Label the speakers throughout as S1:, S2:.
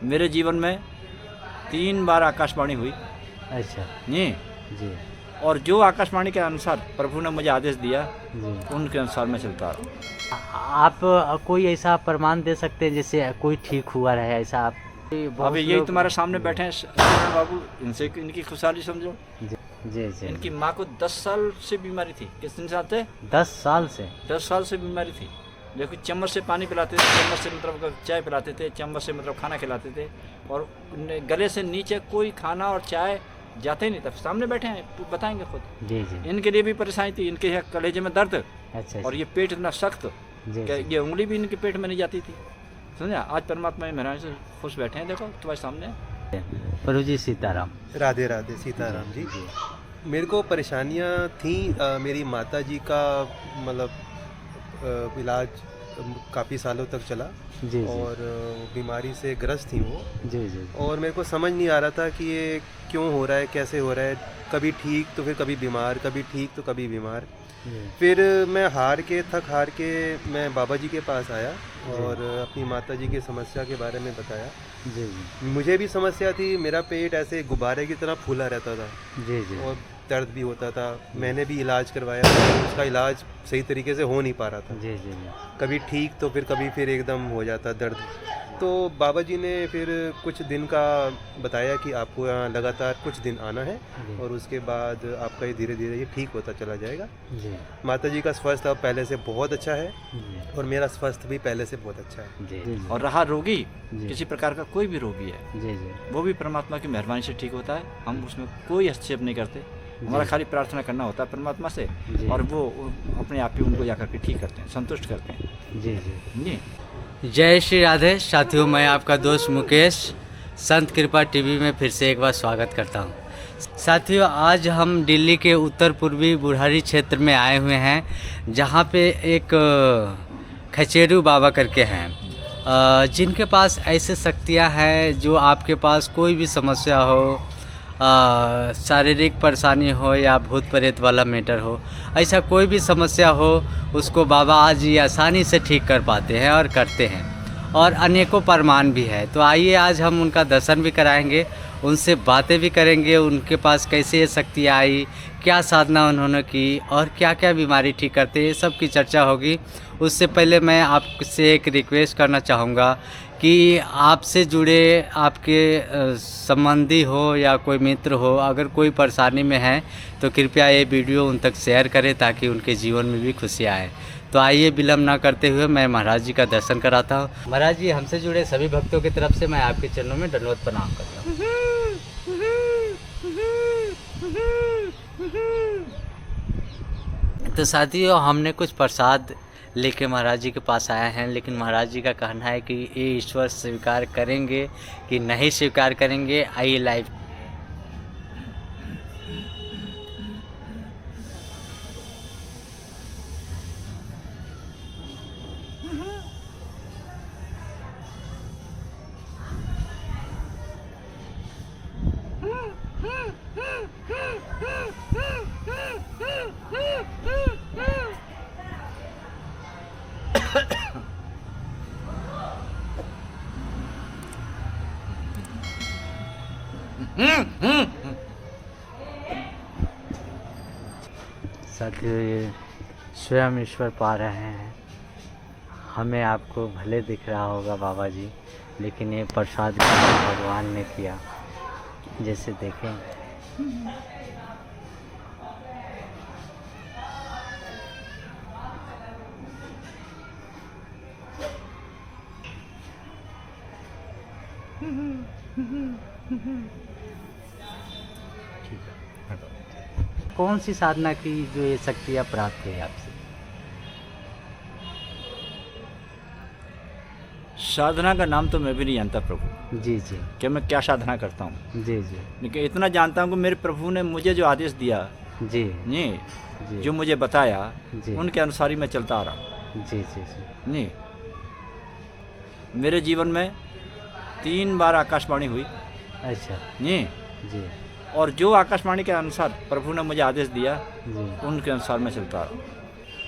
S1: मेरे जीवन में 3 बार आकाशवाणी हुई
S2: अच्छा
S1: जी।
S2: जी
S1: और जो आकाशवाणी के अनुसार प्रभु ने मुझे आदेश दिया
S2: जी।
S1: उनके अनुसार मैं चलता रहा।
S2: आप कोई ऐसा प्रमाण दे सकते हैं जैसे कोई ठीक हुआ रहे ऐसा आप? बहुत
S1: अभी यही
S2: लोग-
S1: तुम्हारे सामने बैठे हैं किरण बाबू, इनसे इनकी खुशहाली समझो।
S2: जी जी जी।
S1: इनकी माँ को 10 साल से बीमारी थी। कितने साल थे?
S2: 10 साल से?
S1: 10 साल से बीमारी थी। देखो चम्मच से पानी पिलाते थे, चम्मच से मतलब चाय पिलाते थे, चम्मच से मतलब खाना खिलाते थे, और गले से नीचे कोई खाना और चाय जाते ही नहीं था। सामने बैठे हैं, बताएंगे खुद।
S2: जी जी।
S1: इनके लिए भी परेशानी थी। इनके यहाँ कलेजे में दर्द
S2: अच्छा
S1: और ये पेट इतना सख्त
S2: जी
S1: कि
S2: जी।
S1: ये उंगली भी इनके पेट में नहीं जाती थी। समझा? आज परमात्मा मेहरान से खुश बैठे हैं। देखो तुम्हारे सामने।
S2: प्रभु जी सीताराम।
S3: राधे राधे सीताराम जी। मेरे को परेशानियाँ थी, मेरी माता जी का मतलब इलाज काफ़ी सालों तक चला
S2: जी जी
S3: और बीमारी से ग्रस्त थी वो,
S2: जी जी।
S3: और मेरे को समझ नहीं आ रहा था कि ये क्यों हो रहा है, कैसे हो रहा है। कभी ठीक तो फिर कभी बीमार, कभी ठीक तो कभी बीमार।
S2: जी
S3: फिर मैं थक हार के मैं बाबा जी के पास आया और अपनी माता जी की समस्या के बारे में बताया।
S2: जी जी
S3: मुझे भी समस्या थी, मेरा पेट ऐसे गुब्बारे की तरह फूला रहता था
S2: जी जी
S3: और दर्द भी होता था। मैंने भी इलाज करवाया, लेकिन उसका इलाज सही तरीके से हो नहीं पा रहा था।
S2: जी जी जी।
S3: कभी ठीक तो कभी फिर एकदम हो जाता दर्द। तो बाबा जी ने फिर कुछ दिन का बताया कि आपको यहाँ लगातार कुछ दिन आना है
S2: जी।
S3: और उसके बाद आपका ये धीरे धीरे ये ठीक होता चला जाएगा।
S2: जी
S3: माता जी का स्वास्थ्य अब पहले से बहुत अच्छा है
S2: जी
S3: और मेरा स्वास्थ्य भी पहले से बहुत अच्छा है।
S2: जी।
S1: और रहा रोगी,
S2: जी।
S1: किसी प्रकार का कोई भी रोगी है,
S2: जी जी
S1: वो भी परमात्मा की मेहरबानी से ठीक होता है। हम उसमें कोई हस्तक्षेप नहीं करते। हमारा खाली प्रार्थना करना होता है परमात्मा से,
S2: जी।
S1: और वो अपने आप ही उनको जाकर के ठीक करते हैं, संतुष्ट करते हैं
S2: जी जी।
S1: जी।
S2: जय श्री राधे साथियों, मैं आपका दोस्त मुकेश संत कृपा टीवी में फिर से एक बार स्वागत करता हूं। साथियों, आज हम दिल्ली के उत्तर पूर्वी बुढ़ारी क्षेत्र में आए हुए हैं, जहां पे एक खचेरू बाबा करके हैं, जिनके पास ऐसे शक्तियां हैं जो आपके पास कोई भी समस्या हो, शारीरिक परेशानी हो या भूत प्रेत वाला मैटर हो, ऐसा कोई भी समस्या हो उसको बाबा आज ये आसानी से ठीक कर पाते हैं और करते हैं, और अनेकों प्रमाण भी है। तो आइए आज हम उनका दर्शन भी कराएंगे, उनसे बातें भी करेंगे, उनके पास कैसे ये शक्तियाँ आई, क्या साधना उन्होंने की और क्या क्या बीमारी ठीक करते हैं, ये सब की चर्चा होगी। उससे पहले मैं आपसे एक रिक्वेस्ट करना चाहूँगा कि आपसे जुड़े आपके संबंधी हो या कोई मित्र हो, अगर कोई परेशानी में है तो कृपया ये वीडियो उन तक शेयर करें ताकि उनके जीवन में भी खुशी आए। तो आइए विलम्ब ना करते हुए मैं महाराज जी का दर्शन कराता हूँ। महाराज जी, हमसे जुड़े सभी भक्तों की तरफ से मैं आपके चरणों में दंडवत प्रणाम करता हूँ। तो साथियों, हमने कुछ प्रसाद लेके महाराज जी के पास आए हैं, लेकिन महाराज जी का कहना है कि ये ईश्वर स्वीकार करेंगे कि नहीं स्वीकार करेंगे। आइए लाइव। साथियों, ये स्वयं ईश्वर पा रहे हैं। हमें आपको भले दिख रहा होगा बाबा जी, लेकिन ये प्रसाद भगवान ने किया, जैसे देखें। कौन सी साधना की जो ये शक्तियाँ प्राप्त हुई आपसे?
S1: साधना का नाम तो मैं भी नहीं जानता प्रभु,
S2: जी जी
S1: कि मैं क्या साधना करता हूँ,
S2: जी जी
S1: लेकिन इतना जानता हूँ कि मेरे प्रभु ने मुझे जो आदेश दिया
S2: जी
S1: जी,
S2: जी
S1: जो मुझे बताया
S2: जी
S1: उनके अनुसार ही मैं चलता आ रहा हूँ
S2: जी जी जी।
S1: जी। मेरे जीवन में 3 बार आकाशवाणी हुई
S2: अच्छा
S1: जी।
S2: जी
S1: और जो आकाशवाणी के अनुसार प्रभु ने मुझे आदेश दिया
S2: जी।
S1: उनके अनुसार मैं चलता आ रहा हूँ।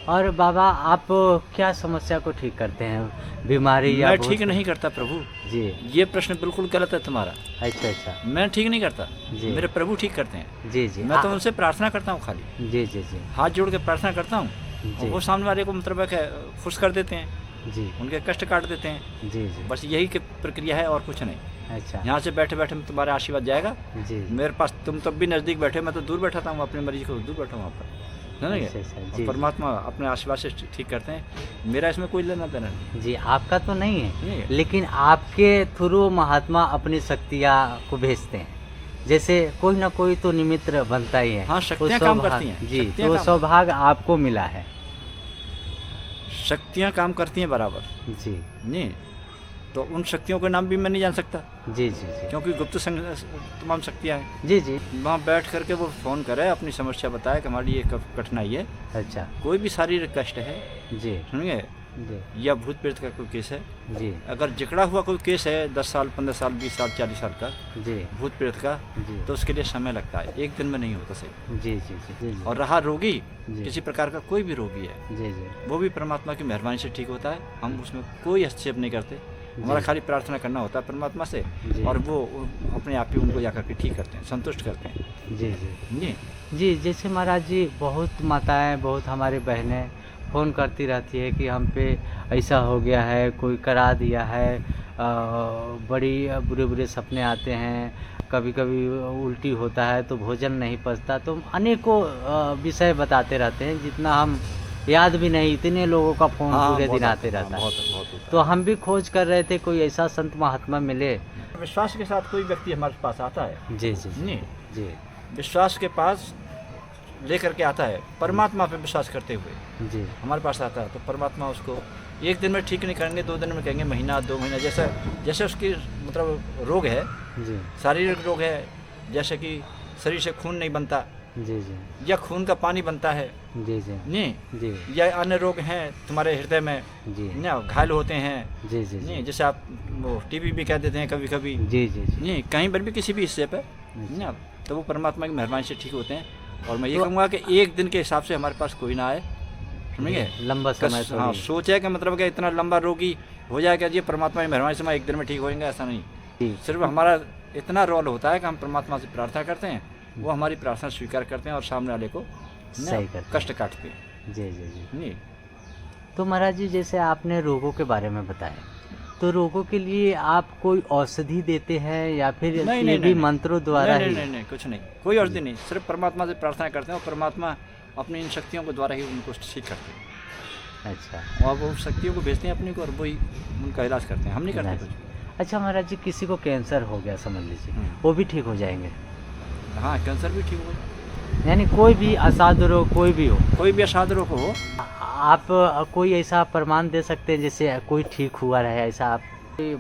S2: और बाबा आप क्या समस्या को ठीक करते हैं, बीमारी या
S1: मैं
S2: भूत-
S1: ठीक नहीं करता प्रभु,
S2: जी।
S1: ये प्रश्न बिल्कुल गलत है तुम्हारा।
S2: अच्छा।
S1: मैं ठीक नहीं करता,
S2: जी।
S1: मेरे प्रभु ठीक करते हैं।
S2: जी।
S1: मैं तो उनसे प्रार्थना करता हूँ खाली,
S2: जी।
S1: हाथ जोड़ के प्रार्थना करता हूँ, और
S2: जी।
S1: वो सामने वाले को मतलब है कि खुश कर देते हैं,
S2: जी।
S1: उनके कष्ट काट देते हैं।
S2: जी।
S1: बस यही की प्रक्रिया है और कुछ नहीं।
S2: अच्छा।
S1: यहाँ से बैठे बैठे तुम्हारा आशीर्वाद जाएगा
S2: जी।
S1: मेरे पास। तुम तब भी नज़दीक बैठे, मैं तो दूर बैठा था, अपने मरीज को दूर बैठा हूँ वहाँ पर, समझ
S2: अच्छा,
S1: गए?
S2: जी।
S1: और परमात्मा अपने आशीर्वाद से ठीक करते हैं, मेरा इसमें कोई लेना देना नहीं।
S2: जी, आपका तो नहीं
S1: नहीं
S2: है,
S1: है।
S2: लेकिन आपके थ्रू महात्मा अपनी शक्तियाँ को भेजते हैं। जैसे कोई ना कोई तो निमित्त बनता ही है।
S1: हाँ,
S2: तो
S1: शक्तियाँ काम
S2: सौभाग्य-
S1: करती हैं,
S2: जी,
S1: शक्तियाँ
S2: तो
S1: काम-
S2: सौभाग्य आपको मिला है।
S1: शक्तियाँ काम करती हैं बराबर,
S2: जी।
S1: नहीं तो उन शक्तियों के नाम भी मैं नहीं जान सकता,
S2: जी।
S1: क्योंकि गुप्त तमाम शक्तियाँ हैं।
S2: जी।
S1: वहाँ बैठ करके वो फ़ोन करे, अपनी समस्या बताए कि हमारी ये कठिनाई है,
S2: अच्छा।
S1: कोई भी शारीरिक कष्ट है,
S2: जी।
S1: समझे,
S2: जी।
S1: या भूत प्रेत का कोई केस है,
S2: जी।
S1: अगर जकड़ा हुआ कोई केस है 10 साल 15 साल 20 साल 40 साल का
S2: जी।
S1: भूत प्रेत का,
S2: जी।
S1: तो उसके लिए समय लगता है, एक दिन में नहीं होता सही।
S2: जी।
S1: और रहा रोगी,
S2: जी।
S1: किसी प्रकार का कोई भी रोगी है,
S2: जी।
S1: वो भी परमात्मा की मेहरबानी से ठीक होता है। हम उसमें कोई हस्तक्षेप नहीं करते, हमारा खाली प्रार्थना करना होता है परमात्मा से,
S2: जी।
S1: और वो अपने आप ही उनको जाकर के ठीक करते हैं, संतुष्ट करते हैं।
S2: जी।
S1: जी
S2: जैसे महाराज जी, बहुत माताएं, बहुत हमारी बहनें फ़ोन करती रहती है कि हम पे ऐसा हो गया है, कोई करा दिया है, बड़ी बुरे सपने आते हैं, कभी कभी उल्टी होता है, तो भोजन नहीं पचता, तो अनेकों विषय बताते रहते हैं, जितना हम याद भी नहीं, इतने लोगों का फ़ोन पूरे दिन आते रहता है।
S1: बहुत
S2: तो हम भी खोज कर रहे थे कोई ऐसा संत महात्मा मिले।
S1: विश्वास के साथ कोई व्यक्ति हमारे पास आता है,
S2: जी।
S1: नहीं
S2: जी।
S1: विश्वास के पास लेकर के आता है, परमात्मा पे विश्वास करते हुए
S2: जी।
S1: हमारे पास आता है, तो परमात्मा उसको एक दिन में ठीक नहीं करेंगे, 2 दिन में कहेंगे, महीना 2 महीना, जैसे उसकी मतलब रोग है,
S2: जी।
S1: शारीरिक रोग है, जैसे कि शरीर से खून नहीं बनता,
S2: जी।
S1: या खून का पानी बनता है,
S2: जी।
S1: नहीं,
S2: जी।
S1: या अन्य रोग हैं तुम्हारे हृदय में,
S2: जी।
S1: ना घायल होते हैं,
S2: जी।
S1: नहीं, जैसे आप वो टीबी भी कह देते हैं कभी कभी,
S2: जी।
S1: नहीं, कहीं पर भी किसी भी हिस्से पर, ना, तो वो परमात्मा की मेहरबानी से ठीक होते हैं। और मैं ये कहूँगा कि एक दिन के हिसाब से हमारे पास कोई ना आए, समझिए,
S2: लंबा समय तो
S1: हाँ,
S2: नहीं।
S1: सोचे कि मतलब कि इतना लंबा रोगी हो जाएगा जी, परमात्मा की मेहरबानी से मैं एक दिन में ठीक हो जाएंगे, ऐसा नहीं।
S2: जी।
S1: सिर्फ हमारा इतना रोल होता है कि हम परमात्मा से प्रार्थना करते हैं, वो हमारी प्रार्थना स्वीकार करते हैं, और सामने वाले को
S2: सही करते हैं।
S1: कष्ट काटते हैं।
S2: जी।
S1: नहीं,
S2: तो महाराज जी, जैसे आपने रोगों के बारे में बताया, तो रोगों के लिए आप कोई औषधि देते हैं या फिर ये भी मंत्रों द्वारा ही?
S1: नहीं, कुछ नहीं, कोई औषधि नहीं, सिर्फ परमात्मा से प्रार्थना करते हैं, और परमात्मा अपनी इन शक्तियों के द्वारा ही उनको ठीक करते हैं।
S2: अच्छा।
S1: और वो शक्तियों को भेजते हैं अपनी को, और वही उनका इलाज करते हैं, हम नहीं करते
S2: इलाज।
S1: कुछ।
S2: अच्छा महाराज जी, किसी को कैंसर हो गया समझ लीजिए,
S1: हम्म।
S2: वो भी ठीक हो जाएंगे?
S1: हाँ, कैंसर भी ठीक हो,
S2: यानी कोई भी असाध्य रोग कोई भी हो,
S1: कोई भी असाध्य रोग हो,
S2: आप कोई ऐसा प्रमाण दे सकते हैं जैसे कोई ठीक हुआ रहे, ऐसा आप?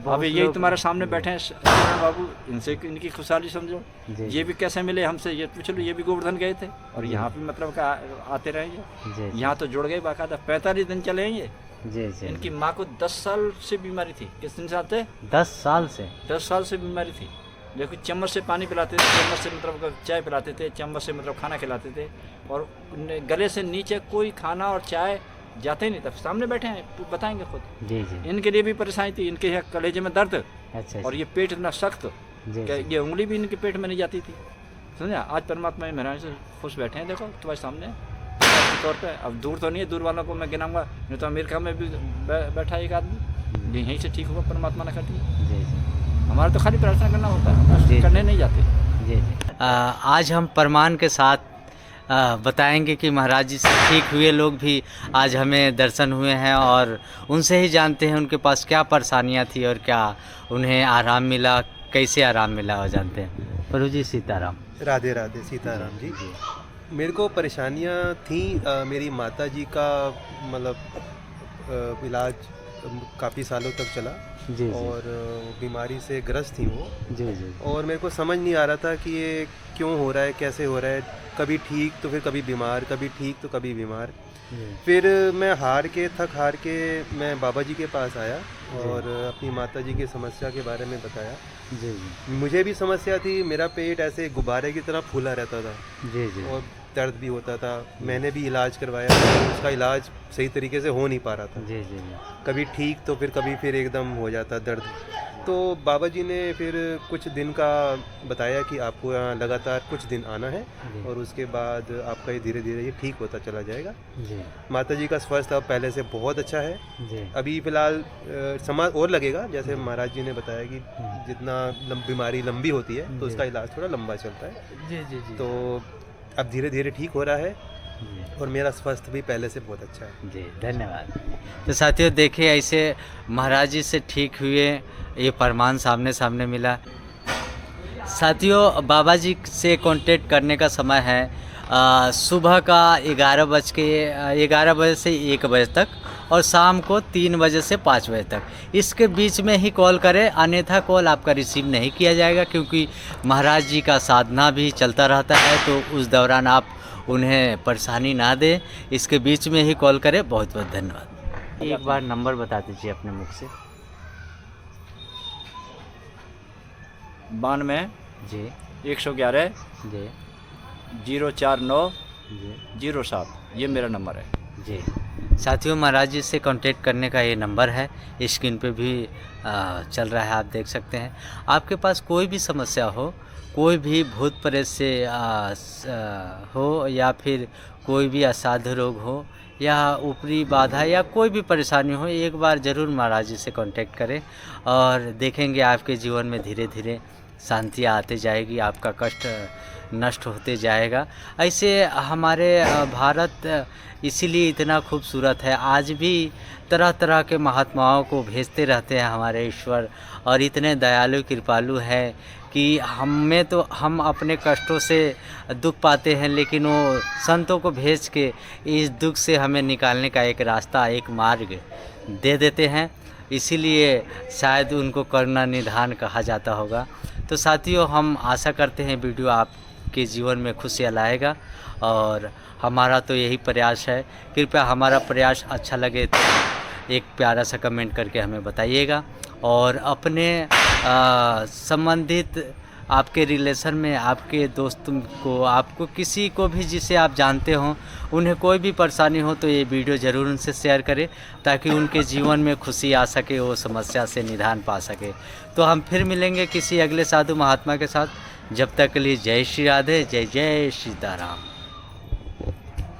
S1: अभी यही तुम्हारे सामने बैठे हैं सत्यनारायण बाबू, इनसे इनकी खुशहाली समझो।
S2: जी।
S1: ये भी कैसे मिले हमसे, ये पूछ लो, ये भी गोवर्धन गए थे, और
S2: जी।
S1: यहाँ पे मतलब का आते रहे ये,
S2: जी।
S1: यहाँ तो जुड़ गए बाकायदा, 45 दिन चले हैं ये।
S2: जी।
S1: इनकी माँ को 10 साल से बीमारी थी। किस दिन से आते?
S2: 10 साल से?
S1: 10 साल से बीमारी थी। देखो, चम्मच से पानी पिलाते थे, चम्मच से मतलब चाय पिलाते थे, चम्मच से मतलब खाना खिलाते थे, और गले से नीचे कोई खाना और चाय जाते ही नहीं था। सामने बैठे हैं, बताएंगे खुद।
S2: जी।
S1: इनके लिए भी परेशानी थी, इनके यहाँ कलेजे में दर्द,
S2: अच्छा।
S1: और ये पेट इतना सख्त
S2: जी।
S1: कि ये उंगली भी इनके पेट में नहीं जाती थी, समझा। आज परमात्मा की मेहरबानी से खुश बैठे हैं, देखो तुम्हारे सामने तौर पे। अब दूर तो नहीं है, दूर वालों को मैं गिनाऊंगा, नहीं तो अमेरिका में भी बैठा एक आदमी, यहीं से ठीक होगा, परमात्मा ने कर दिया।
S2: जी।
S1: हमारा तो खाली प्रार्थना करना होता है, बस
S2: जी।
S1: करने नहीं जाते।
S2: जी। आज हम प्रमाण के साथ बताएंगे कि महाराज जी से ठीक हुए लोग भी आज हमें दर्शन हुए हैं, और उनसे ही जानते हैं उनके पास क्या परेशानियां थी और क्या उन्हें आराम मिला, कैसे आराम मिला, वो जानते हैं। प्रभु जी सीताराम।
S3: राधे राधे, सीताराम जी। मेरे को परेशानियाँ थी, मेरी माता जी का मतलब इलाज काफ़ी सालों तक चला,
S2: जी।
S3: और बीमारी से ग्रस्त थी वो।
S2: जी।
S3: और मेरे को समझ नहीं आ रहा था कि ये क्यों हो रहा है, कैसे हो रहा है, कभी ठीक तो फिर कभी बीमार, कभी ठीक तो कभी बीमार। फिर मैं थक हार के मैं बाबा जी के पास आया, और अपनी माता जी की समस्या के बारे में बताया।
S2: जी।
S3: मुझे भी समस्या थी, मेरा पेट ऐसे गुब्बारे की तरह फूला रहता था,
S2: जी।
S3: और दर्द भी होता था, मैंने भी इलाज करवाया, उसका इलाज सही तरीके से हो नहीं पा रहा था।
S2: जी जी जी।
S3: कभी ठीक तो फिर एकदम हो जाता दर्द। तो बाबा जी ने फिर कुछ दिन का बताया कि आपको यहाँ लगातार कुछ दिन आना है
S2: जी।
S3: और उसके बाद आपका ये धीरे धीरे ये ठीक होता चला जाएगा।
S2: जी
S3: माता जी का स्वास्थ्य अब पहले से बहुत अच्छा है।
S2: जी।
S3: अभी फ़िलहाल समय और लगेगा, जैसे महाराज जी ने बताया कि जितना बीमारी लंबी होती है तो उसका इलाज थोड़ा लंबा चलता है।
S2: जी जी जी।
S3: तो अब धीरे धीरे ठीक हो रहा है
S2: जी
S3: और मेरा स्वास्थ्य भी पहले से बहुत अच्छा है।
S2: जी, धन्यवाद। तो साथियों देखिए, ऐसे महाराज जी से ठीक हुए ये प्रमाण सामने सामने मिला। साथियों बाबा जी से कांटेक्ट करने का समय है सुबह का 11 बजे से 1 बजे तक और शाम को 3 बजे से 5 बजे तक। इसके बीच में ही कॉल करें, अन्यथा कॉल आपका रिसीव नहीं किया जाएगा, क्योंकि महाराज जी का साधना भी चलता रहता है, तो उस दौरान आप उन्हें परेशानी ना दें। इसके बीच में ही कॉल करें। बहुत बहुत धन्यवाद। एक बार नंबर बता दीजिए अपने मुख से।
S1: 92
S2: जी
S1: 111
S2: जी
S1: 049
S2: जी
S1: 07, ये मेरा नंबर है।
S2: जी। साथियों महाराज जी से कांटेक्ट करने का ये नंबर है, स्क्रीन पे भी चल रहा है, आप देख सकते हैं। आपके पास कोई भी समस्या हो, कोई भी भूत प्रेत से हो या फिर कोई भी असाध्य रोग हो या ऊपरी बाधा या कोई भी परेशानी हो, एक बार ज़रूर महाराज जी से कांटेक्ट करें और देखेंगे आपके जीवन में धीरे धीरे शांति आते जाएगी, आपका कष्ट नष्ट होते जाएगा। ऐसे हमारे भारत इसीलिए इतना खूबसूरत है। आज भी तरह तरह के महात्माओं को भेजते रहते हैं हमारे ईश्वर, और इतने दयालु कृपालु हैं कि हम अपने कष्टों से दुख पाते हैं, लेकिन वो संतों को भेज के इस दुख से हमें निकालने का एक रास्ता, एक मार्ग दे देते हैं। इसीलिए शायद उनको करुणा निधान कहा जाता होगा। तो साथियों हम आशा करते हैं वीडियो आपके जीवन में खुशियाँ लाएगा, और हमारा तो यही प्रयास है। कृपया हमारा प्रयास अच्छा लगे तो एक प्यारा सा कमेंट करके हमें बताइएगा, और अपने संबंधित आपके रिलेशन में आपके दोस्त को, आपको किसी को भी जिसे आप जानते हो, उन्हें कोई भी परेशानी हो तो ये वीडियो ज़रूर उनसे शेयर करें, ताकि उनके जीवन में खुशी आ सके, वो समस्या से निदान पा सके। तो हम फिर मिलेंगे किसी अगले साधु महात्मा के साथ। जब तक के लिए जय श्री राधे, जय जय सीताराम।